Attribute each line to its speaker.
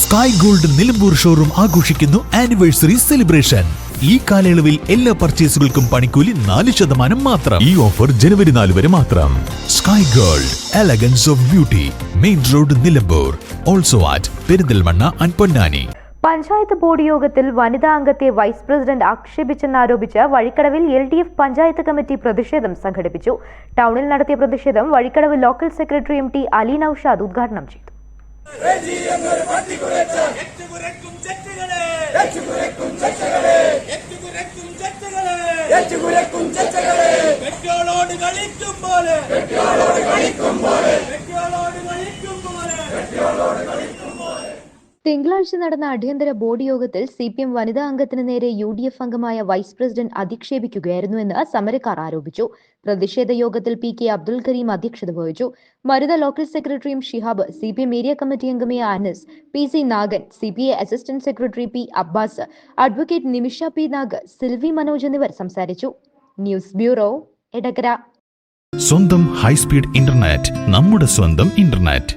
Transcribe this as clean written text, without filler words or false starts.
Speaker 1: Sky gold Nilambur showroom ആഘോഷിക്കുന്നു anniversary celebration. ഈ കാലയളവിൽ എല്ലാ പർച്ചേസുകൾക്കും പണിക്കൂലി 4% മാത്രം. ഈ ഓഫർ ജനുവരി 4 വരെ മാത്രം. Sky gold, elegance of beauty, main road Nilambur. Also at Perinthalmanna and Ponnani.
Speaker 2: Panchayat board യോഗത്തിൽ വനിതാ അംഗത്തെ വൈസ് പ്രസിഡന്റ് ആക്ഷേപിച്ചെന്നാരോപിച്ച് വഴിക്കടവിൽ LDF പഞ്ചായത്ത് കമ്മിറ്റി പ്രതിഷേധം സംഘടിപ്പിച്ചു. ടൗണിൽ നടത്തിയ പ്രതിഷേധം Vazhikkadavu local secretary MT Ali Naushad ഉദ്ഘാടനം ചെയ്തു. തിങ്കളാഴ്ച നടന്ന അടിയന്തര ബോർഡ് യോഗത്തിൽ CPM വനിതാ അംഗത്തിന് നേരെ UDF അംഗമായ വൈസ് പ്രസിഡന്റ് അധിക്ഷേപിക്കുകയായിരുന്നുവെന്ന് സമരക്കാർ ആരോപിച്ചു. പ്രതിഷേധ യോഗത്തിൽ PK അബ്ദുൽ കരീം അധ്യക്ഷത വഹിച്ചു. വനിതാ local secretary Shihab, CPM area committee അംഗമായ Anas, PC Nagan, CPA assistant secretary P Abbas, advocate Nimisha P Nag, Silvi Manoj എന്നിവർ സംസാരിച്ചു. News bureau, Edakkara.
Speaker 1: സ്വന്തം ഹൈസ്പീഡ് ഇന്റർനെറ്റ്, നമ്മുടെ സ്വന്തം ഇന്റർനെറ്റ്.